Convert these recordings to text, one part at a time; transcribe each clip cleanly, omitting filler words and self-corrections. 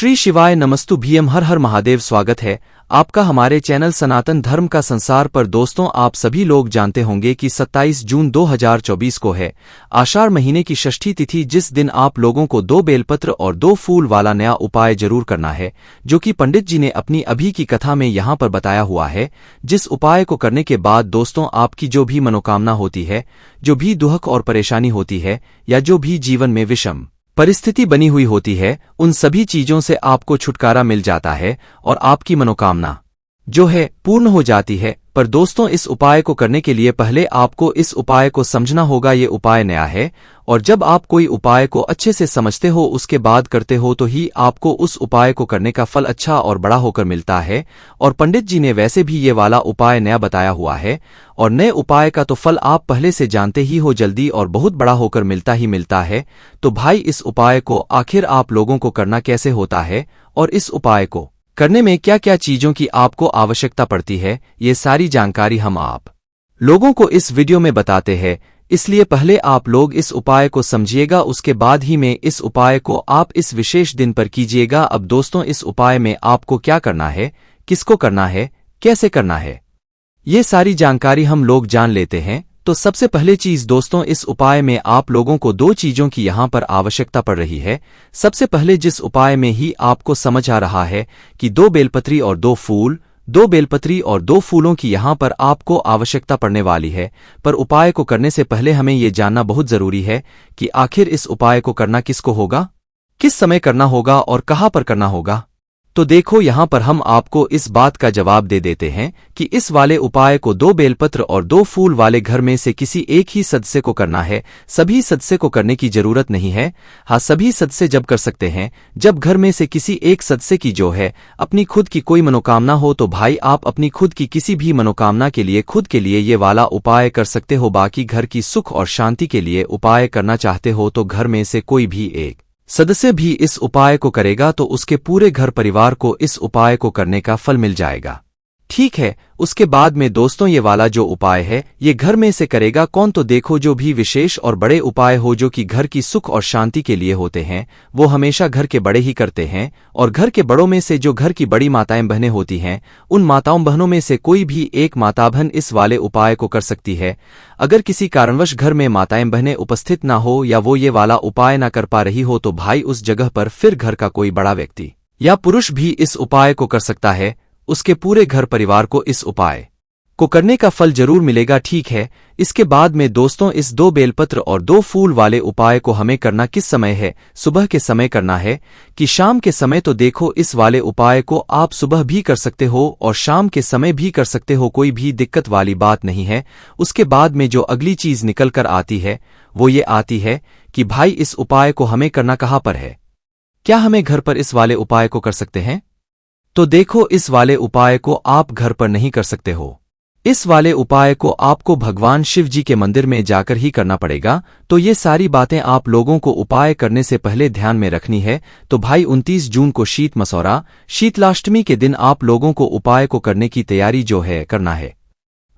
श्री शिवाय नमस्तु भीम हर हर महादेव। स्वागत है आपका हमारे चैनल सनातन धर्म का संसार पर। दोस्तों, आप सभी लोग जानते होंगे कि 27 जून 2024 को है आषाढ़ महीने की षष्ठी तिथि, जिस दिन आप लोगों को 2 बेलपत्र और 2 फूल वाला नया उपाय जरूर करना है, जो कि पंडित जी ने अपनी अभी की कथा में यहाँ पर बताया हुआ है। जिस उपाय को करने के बाद दोस्तों आपकी जो भी मनोकामना होती है, जो भी दुख और परेशानी होती है, या जो भी जीवन में विषम परिस्थिति बनी हुई होती है, उन सभी चीजों से आपको छुटकारा मिल जाता है और आपकी मनोकामना जो है पूर्ण हो जाती है। पर दोस्तों, इस उपाय को करने के लिए पहले आपको इस उपाय को समझना होगा। ये उपाय नया है और जब आप कोई उपाय को अच्छे से समझते हो, उसके बाद करते हो, तो ही आपको उस उपाय को करने का फल अच्छा और बड़ा होकर मिलता है। और पंडित जी ने वैसे भी ये वाला उपाय नया बताया हुआ है, और नए उपाय का तो फल आप पहले से जानते ही हो, जल्दी और बहुत बड़ा होकर मिलता ही मिलता है। तो भाई, इस उपाय को आखिर आप लोगों को करना कैसे होता है और इस उपाय को करने में क्या क्या चीजों की आपको आवश्यकता पड़ती है, ये सारी जानकारी हम आप लोगों को इस वीडियो में बताते हैं। इसलिए पहले आप लोग इस उपाय को समझिएगा, उसके बाद ही में इस उपाय को आप इस विशेष दिन पर कीजिएगा। अब दोस्तों, इस उपाय में आपको क्या करना है, किसको करना है, कैसे करना है, ये सारी जानकारी हम लोग जान लेते हैं। तो सबसे पहले चीज दोस्तों, इस उपाय में आप लोगों को 2 चीजों की यहाँ पर आवश्यकता पड़ रही है। सबसे पहले जिस उपाय में ही आपको समझ आ रहा है कि 2 बेलपत्री और 2 फूल, 2 बेलपत्री और 2 फूलों की यहाँ पर आपको आवश्यकता पड़ने वाली है। पर उपाय को करने से पहले हमें ये जानना बहुत जरूरी है कि आखिर इस उपाय को करना किसको होगा, किस समय करना होगा और कहाँ पर करना होगा। तो देखो, यहाँ पर हम आपको इस बात का जवाब दे देते हैं कि इस वाले उपाय को 2 बेलपत्र और 2 फूल वाले घर में से किसी एक ही सदस्य को करना है। सभी सदस्य को करने की जरूरत नहीं है। हाँ, सभी सदस्य जब कर सकते हैं जब घर में से किसी एक सदस्य की जो है अपनी खुद की कोई मनोकामना हो। तो भाई, आप अपनी खुद की किसी भी मनोकामना के लिए खुद के लिए ये वाला उपाय कर सकते हो। बाकी घर की सुख और शांति के लिए उपाय करना चाहते हो तो घर में से कोई भी एक सदस्य भी इस उपाय को करेगा तो उसके पूरे घर परिवार को इस उपाय को करने का फल मिल जाएगा। ठीक है, उसके बाद में दोस्तों ये वाला जो उपाय है, ये घर में से करेगा कौन। तो देखो, जो भी विशेष और बड़े उपाय हो जो कि घर की सुख और शांति के लिए होते हैं, वो हमेशा घर के बड़े ही करते हैं। और घर के बड़ों में से जो घर की बड़ी माताएं बहनें होती हैं, उन माताओं बहनों में से कोई भी एक माता बहन इस वाले उपाय को कर सकती है। अगर किसी कारणवश घर में माताएं बहनें उपस्थित ना हो या वो ये वाला उपाय ना कर पा रही हो, तो भाई उस जगह पर फिर घर का कोई बड़ा व्यक्ति या पुरुष भी इस उपाय को कर सकता है। उसके पूरे घर परिवार को इस उपाय को करने का फल जरूर मिलेगा। ठीक है, इसके बाद में दोस्तों, इस 2 बेलपत्र और 2 फूल वाले उपाय को हमें करना किस समय है, सुबह के समय करना है कि शाम के समय। तो देखो, इस वाले उपाय को आप सुबह भी कर सकते हो और शाम के समय भी कर सकते हो, कोई भी दिक्कत वाली बात नहीं है। उसके बाद में जो अगली चीज निकल कर आती है वो ये आती है कि भाई, इस उपाय को हमें करना कहाँ पर है, क्या हमें घर पर इस वाले उपाय को कर सकते हैं। तो देखो, इस वाले उपाय को आप घर पर नहीं कर सकते हो। इस वाले उपाय को आपको भगवान शिव जी के मंदिर में जाकर ही करना पड़ेगा। तो ये सारी बातें आप लोगों को उपाय करने से पहले ध्यान में रखनी है। तो भाई, 29 जून को शीत मसौरा शीतलाष्टमी के दिन आप लोगों को उपाय को करने की तैयारी जो है करना है।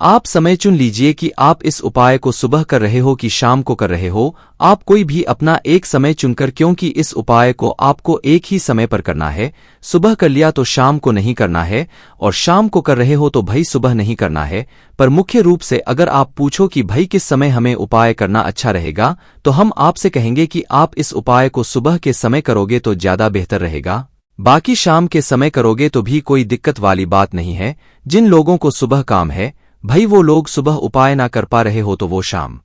आप समय चुन लीजिए कि आप इस उपाय को सुबह कर रहे हो कि शाम को कर रहे हो। आप कोई भी अपना एक समय चुनकर, क्योंकि इस उपाय को आपको एक ही समय पर करना है। सुबह कर लिया तो शाम को नहीं करना है, और शाम को कर रहे हो तो भाई सुबह नहीं करना है। पर मुख्य रूप से अगर आप पूछो कि भाई किस समय हमें उपाय करना अच्छा रहेगा, तो हम आपसे कहेंगे कि आप इस उपाय को सुबह के समय करोगे तो ज्यादा बेहतर रहेगा। बाकी शाम के समय करोगे तो भी कोई दिक्कत वाली बात नहीं है। जिन लोगों को सुबह काम है, भाई वो लोग सुबह उपाय ना कर पा रहे हो तो वो शाम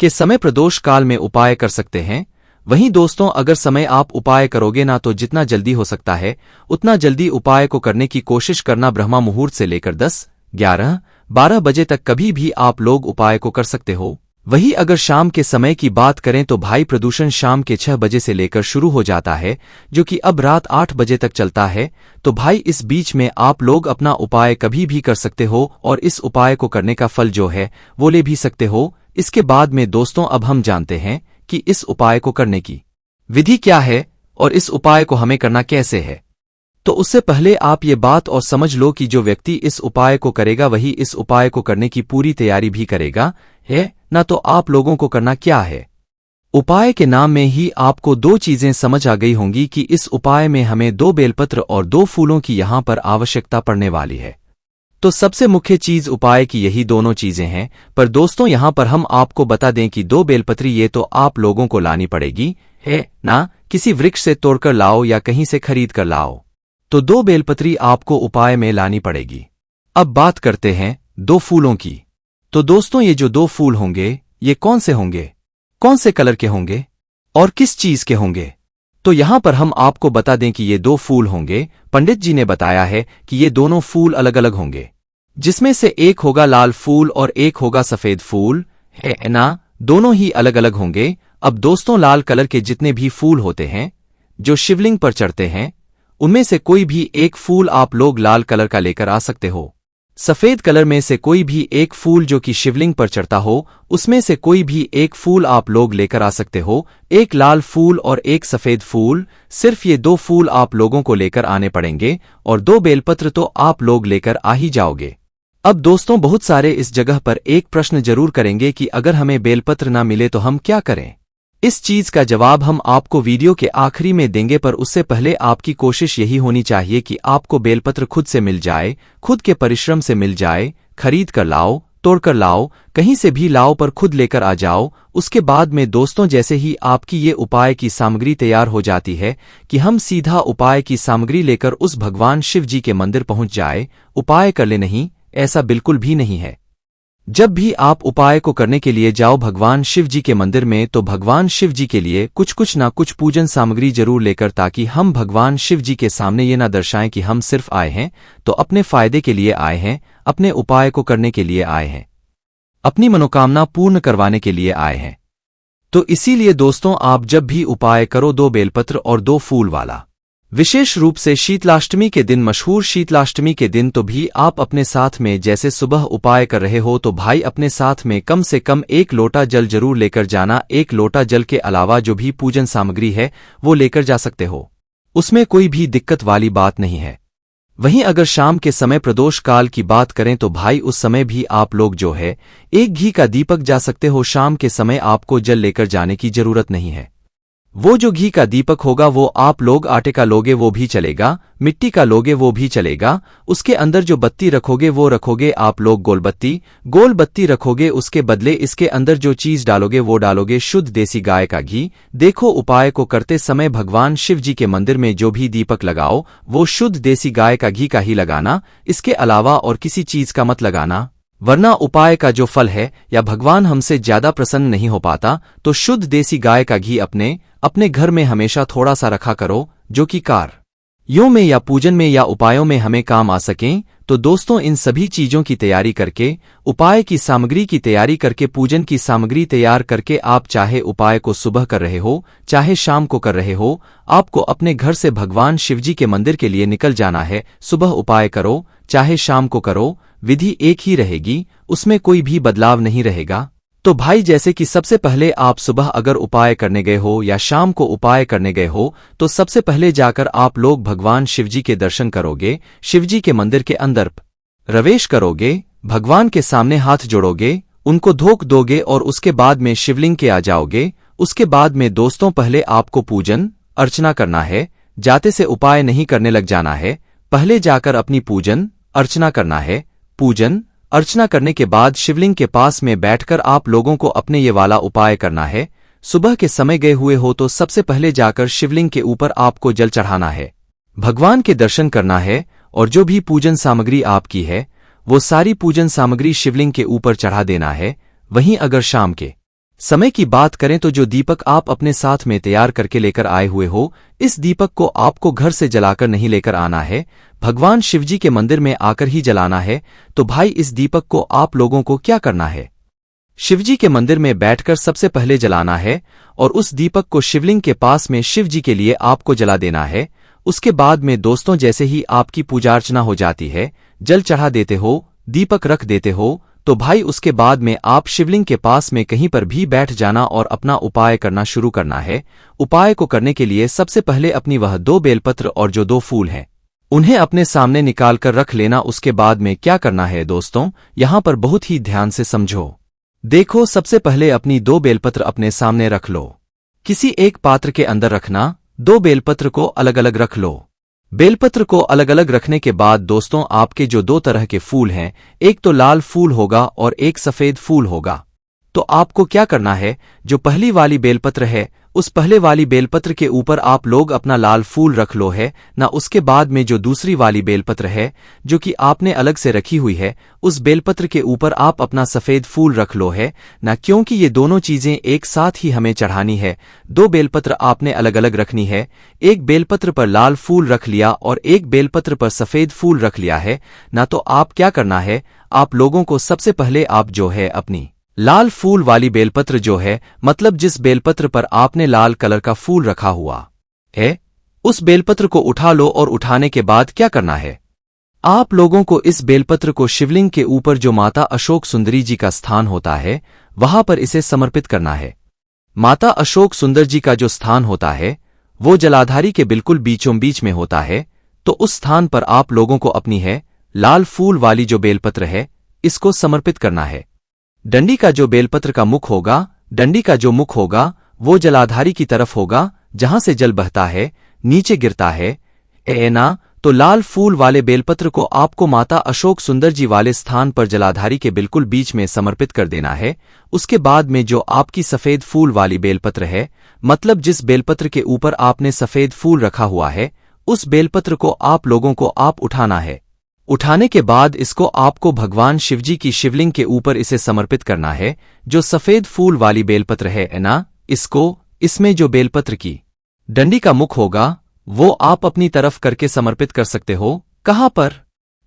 के समय प्रदोष काल में उपाय कर सकते हैं। वहीं दोस्तों, अगर समय आप उपाय करोगे ना, तो जितना जल्दी हो सकता है उतना जल्दी उपाय को करने की कोशिश करना। ब्रह्मा मुहूर्त से लेकर 10, 11, 12 बजे तक कभी भी आप लोग उपाय को कर सकते हो। वही अगर शाम के समय की बात करें तो भाई, प्रदूषण शाम के 6 बजे से लेकर शुरू हो जाता है, जो कि अब रात 8 बजे तक चलता है। तो भाई, इस बीच में आप लोग अपना उपाय कभी भी कर सकते हो और इस उपाय को करने का फल जो है वो ले भी सकते हो। इसके बाद में दोस्तों, अब हम जानते हैं कि इस उपाय को करने की विधि क्या है और इस उपाय को हमें करना कैसे है। तो उससे पहले आप ये बात और समझ लो कि जो व्यक्ति इस उपाय को करेगा वही इस उपाय को करने की पूरी तैयारी भी करेगा है ना। तो आप लोगों को करना क्या है, उपाय के नाम में ही आपको दो चीजें समझ आ गई होंगी कि इस उपाय में हमें 2 बेलपत्र और 2 फूलों की यहां पर आवश्यकता पड़ने वाली है। तो सबसे मुख्य चीज उपाय की यही दोनों चीजें हैं। पर दोस्तों यहां पर हम आपको बता दें कि 2 बेलपत्री ये तो आप लोगों को लानी पड़ेगी है ना, किसी वृक्ष से तोड़कर लाओ या कहीं से खरीद कर लाओ। तो 2 बेलपत्री आपको उपाय में लानी पड़ेगी। अब बात करते हैं 2 फूलों की। तो दोस्तों ये जो 2 फूल होंगे ये कौन से होंगे, कौन से कलर के होंगे और किस चीज के होंगे? तो यहां पर हम आपको बता दें कि ये 2 फूल होंगे। पंडित जी ने बताया है कि ये दोनों फूल अलग अलग होंगे, जिसमें से एक होगा लाल फूल और एक होगा सफेद फूल, है ना, दोनों ही अलग अलग होंगे। अब दोस्तों लाल कलर के जितने भी फूल होते हैं जो शिवलिंग पर चढ़ते हैं, उनमें से कोई भी एक फूल आप लोग लाल कलर का लेकर आ सकते हो। सफेद कलर में से कोई भी एक फूल जो कि शिवलिंग पर चढ़ता हो, उसमें से कोई भी एक फूल आप लोग लेकर आ सकते हो। एक लाल फूल और एक सफेद फूल, सिर्फ ये 2 फूल आप लोगों को लेकर आने पड़ेंगे और 2 बेलपत्र तो आप लोग लेकर आ ही जाओगे। अब दोस्तों बहुत सारे इस जगह पर एक प्रश्न जरूर करेंगे कि अगर हमें बेलपत्र ना मिले तो हम क्या करें? इस चीज का जवाब हम आपको वीडियो के आखिरी में देंगे, पर उससे पहले आपकी कोशिश यही होनी चाहिए कि आपको बेलपत्र खुद से मिल जाए, खुद के परिश्रम से मिल जाए। खरीद कर लाओ, तोड़कर लाओ, कहीं से भी लाओ, पर खुद लेकर आ जाओ। उसके बाद में दोस्तों जैसे ही आपकी ये उपाय की सामग्री तैयार हो जाती है कि हम सीधा उपाय की सामग्री लेकर उस भगवान शिव जी के मंदिर पहुंच जाए, उपाय कर ले। नहीं, ऐसा बिल्कुल भी नहीं है। जब भी आप उपाय को करने के लिए जाओ भगवान शिव जी के मंदिर में, तो भगवान शिव जी के लिए कुछ ना कुछ पूजन सामग्री जरूर लेकर, ताकि हम भगवान शिव जी के सामने ये ना दर्शाएं कि हम सिर्फ आए हैं तो अपने फायदे के लिए आए हैं, अपने उपाय को करने के लिए आए हैं, अपनी मनोकामना पूर्ण करवाने के लिए आए हैं। तो इसीलिए दोस्तों आप जब भी उपाय करो 2 बेलपत्र और 2 फूल वाला। विशेष रूप से शीतलाष्टमी के दिन, मशहूर शीतलाष्टमी के दिन तो भी आप अपने साथ में, जैसे सुबह उपाय कर रहे हो तो भाई अपने साथ में कम से कम 1 लोटा जल जरूर लेकर जाना। 1 लोटा जल के अलावा जो भी पूजन सामग्री है वो लेकर जा सकते हो, उसमें कोई भी दिक्कत वाली बात नहीं है। वहीं अगर शाम के समय प्रदोष काल की बात करें तो भाई उस समय भी आप लोग जो है 1 घी का दीपक जा सकते हो। शाम के समय आपको जल लेकर जाने की जरूरत नहीं है। वो जो घी का दीपक होगा वो आप लोग आटे का लोगे वो भी चलेगा, मिट्टी का लोगे वो भी चलेगा। उसके अंदर जो बत्ती रखोगे वो रखोगे आप लोग गोल बत्ती रखोगे। उसके बदले इसके अंदर जो चीज डालोगे वो डालोगे शुद्ध देसी गाय का घी। देखो उपाय को करते समय भगवान शिव जी के मंदिर में जो भी दीपक लगाओ वो शुद्ध देसी गाय का घी का ही लगाना, इसके अलावा और किसी चीज का मत लगाना, वरना उपाय का जो फल है या भगवान हमसे ज्यादा प्रसन्न नहीं हो पाता। तो शुद्ध देसी गाय का घी अपने घर में हमेशा थोड़ा सा रखा करो, जो कि कार्यों में या पूजन में या उपायों में हमें काम आ सकें। तो दोस्तों इन सभी चीजों की तैयारी करके, उपाय की सामग्री की तैयारी करके, पूजन की सामग्री तैयार करके, आप चाहे उपाय को सुबह कर रहे हो चाहे शाम को कर रहे हो, आपको अपने घर से भगवान शिवजी के मंदिर के लिए निकल जाना है। सुबह उपाय करो चाहे शाम को करो, विधि एक ही रहेगी, उसमें कोई भी बदलाव नहीं रहेगा। तो भाई जैसे कि सबसे पहले आप सुबह अगर उपाय करने गए हो या शाम को उपाय करने गए हो, तो सबसे पहले जाकर आप लोग भगवान शिवजी के दर्शन करोगे, शिवजी के मंदिर के अंदर प्रवेश करोगे, भगवान के सामने हाथ जोड़ोगे, उनको धोख दोगे और उसके बाद में शिवलिंग के आ जाओगे। उसके बाद में दोस्तों पहले आपको पूजन अर्चना करना है, जाते से उपाय नहीं करने लग जाना है। पहले जाकर अपनी पूजन अर्चना करना है। पूजन अर्चना करने के बाद शिवलिंग के पास में बैठकर आप लोगों को अपने ये वाला उपाय करना है। सुबह के समय गए हुए हो तो सबसे पहले जाकर शिवलिंग के ऊपर आपको जल चढ़ाना है, भगवान के दर्शन करना है और जो भी पूजन सामग्री आपकी है वो सारी पूजन सामग्री शिवलिंग के ऊपर चढ़ा देना है। वहीं अगर शाम के समय की बात करें तो जो दीपक आप अपने साथ में तैयार करके लेकर आए हुए हो, इस दीपक को आपको घर से जलाकर नहीं लेकर आना है, भगवान शिवजी के मंदिर में आकर ही जलाना है। तो भाई इस दीपक को आप लोगों को क्या करना है, शिवजी के मंदिर में बैठकर सबसे पहले जलाना है और उस दीपक को शिवलिंग के पास में शिवजी के लिए आपको जला देना है। उसके बाद में दोस्तों जैसे ही आपकी पूजा अर्चना हो जाती है, जल चढ़ा देते हो, दीपक रख देते हो, तो भाई उसके बाद में आप शिवलिंग के पास में कहीं पर भी बैठ जाना और अपना उपाय करना शुरू करना है। उपाय को करने के लिए सबसे पहले अपनी वह 2 बेलपत्र और जो 2 फूल हैं उन्हें अपने सामने निकाल कर रख लेना। उसके बाद में क्या करना है दोस्तों, यहां पर बहुत ही ध्यान से समझो। देखो सबसे पहले अपनी 2 बेलपत्र अपने सामने रख लो। किसी एक पात्र के अंदर रखना। 2 बेलपत्र को अलग अलग रख लो। बेलपत्र को अलग अलग रखने के बाद दोस्तों आपके जो 2 तरह के फूल हैं, एक तो लाल फूल होगा और एक सफेद फूल होगा। तो आपको क्या करना है, जो पहली वाली बेलपत्र है उस पहले वाली बेलपत्र के ऊपर आप लोग अपना लाल फूल रख लो है ना। उसके बाद में जो दूसरी वाली बेलपत्र है जो कि आपने अलग से रखी हुई है, उस बेलपत्र के ऊपर आप अपना सफेद फूल रख लो है ना, क्योंकि ये दोनों चीजें एक साथ ही हमें चढ़ानी है। 2 बेलपत्र आपने अलग अलग रखनी है। एक बेलपत्र पर लाल फूल रख लिया और एक बेलपत्र पर सफेद फूल रख लिया है ना। तो आप क्या करना है, आप लोगों को सबसे पहले आप जो है अपनी लाल फूल वाली बेलपत्र जो है, मतलब जिस बेलपत्र पर आपने लाल कलर का फूल रखा हुआ है, उस बेलपत्र को उठा लो और उठाने के बाद क्या करना है, आप लोगों को इस बेलपत्र को शिवलिंग के ऊपर जो माता अशोक सुंदरी जी का स्थान होता है वहां पर इसे समर्पित करना है। माता अशोक सुंदर जी का जो स्थान होता है वो जलाधारी के बिल्कुल बीचों बीच में होता है। तो उस स्थान पर आप लोगों को अपनी है लाल फूल वाली जो बेलपत्र है इसको समर्पित करना है। डंडी का जो बेलपत्र का मुख होगा, डंडी का जो मुख होगा वो जलाधारी की तरफ होगा जहां से जल बहता है नीचे गिरता है ना। तो लाल फूल वाले बेलपत्र को आपको माता अशोक सुंदर जी वाले स्थान पर जलाधारी के बिल्कुल बीच में समर्पित कर देना है। उसके बाद में जो आपकी सफेद फूल वाली बेलपत्र है, मतलब जिस बेलपत्र के ऊपर आपने सफेद फूल रखा हुआ है, उस बेलपत्र को आप लोगों को आप उठाना है। उठाने के बाद इसको आपको भगवान शिवजी की शिवलिंग के ऊपर इसे समर्पित करना है। जो सफेद फूल वाली बेलपत्र है ना, इसमें जो बेलपत्र की डंडी का मुख होगा वो आप अपनी तरफ करके समर्पित कर सकते हो। कहां पर,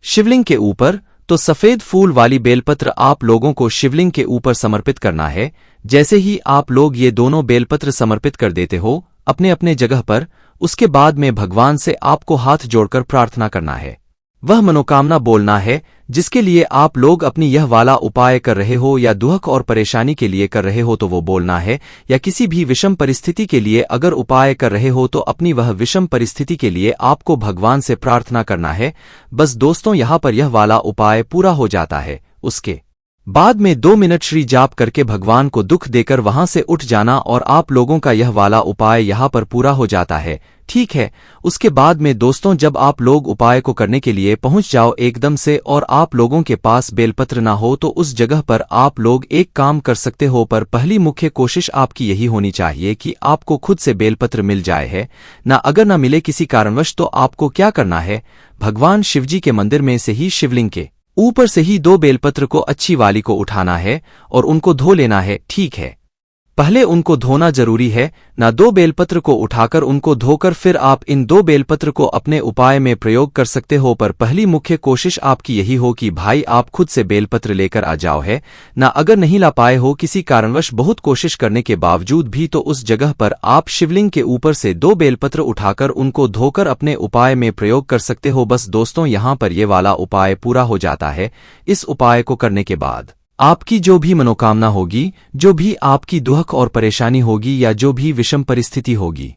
शिवलिंग के ऊपर। तो सफेद फूल वाली बेलपत्र आप लोगों को शिवलिंग के ऊपर समर्पित करना है। जैसे ही आप लोग ये दोनों बेलपत्र समर्पित कर देते हो अपने अपने जगह पर, उसके बाद में भगवान से आपको हाथ जोड़कर प्रार्थना करना है। वह मनोकामना बोलना है जिसके लिए आप लोग अपनी यह वाला उपाय कर रहे हो, या दुख और परेशानी के लिए कर रहे हो तो वो बोलना है, या किसी भी विषम परिस्थिति के लिए अगर उपाय कर रहे हो तो अपनी वह विषम परिस्थिति के लिए आपको भगवान से प्रार्थना करना है। बस दोस्तों यहाँ पर यह वाला उपाय पूरा हो जाता है। उसके बाद में 2 मिनट श्री जाप करके भगवान को दुख देकर वहां से उठ जाना और आप लोगों का यह वाला उपाय यहाँ पर पूरा हो जाता है। ठीक है, उसके बाद में दोस्तों जब आप लोग उपाय को करने के लिए पहुंच जाओ एकदम से और आप लोगों के पास बेलपत्र ना हो तो उस जगह पर आप लोग एक काम कर सकते हो, पर पहली मुख्य कोशिश आपकी यही होनी चाहिए कि आपको खुद से बेलपत्र मिल जाए है ना। अगर ना मिले किसी कारणवश तो आपको क्या करना है, भगवान शिवजी के मंदिर में से ही शिवलिंग के ऊपर से ही 2 बेलपत्र को अच्छी वाली को उठाना है और उनको धो लेना है। ठीक है, पहले उनको धोना जरूरी है ना। 2 बेलपत्र को उठाकर उनको धोकर फिर आप इन 2 बेलपत्र को अपने उपाय में प्रयोग कर सकते हो, पर पहली मुख्य कोशिश आपकी यही हो कि भाई आप खुद से बेलपत्र लेकर आ जाओ है ना। अगर नहीं ला पाए हो किसी कारणवश बहुत कोशिश करने के बावजूद भी, तो उस जगह पर आप शिवलिंग के ऊपर से 2 बेलपत्र उठाकर उनको धोकर अपने उपाय में प्रयोग कर सकते हो। बस दोस्तों यहाँ पर ये वाला उपाय पूरा हो जाता है। इस उपाय को करने के बाद आपकी जो भी मनोकामना होगी, जो भी आपकी दुख और परेशानी होगी, या जो भी विषम परिस्थिति होगी,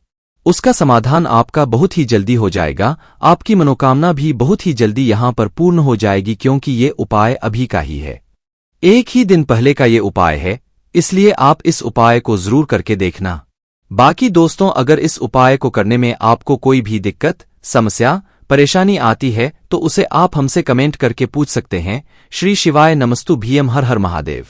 उसका समाधान आपका बहुत ही जल्दी हो जाएगा। आपकी मनोकामना भी बहुत ही जल्दी यहाँ पर पूर्ण हो जाएगी, क्योंकि ये उपाय अभी का ही है, 1 ही दिन पहले का ये उपाय है, इसलिए आप इस उपाय को जरूर करके देखना। बाकी दोस्तों अगर इस उपाय को करने में आपको कोई भी दिक्कत, समस्या, परेशानी आती है तो उसे आप हमसे कमेंट करके पूछ सकते हैं। श्री शिवाय नमस्तु भीम, हर हर महादेव।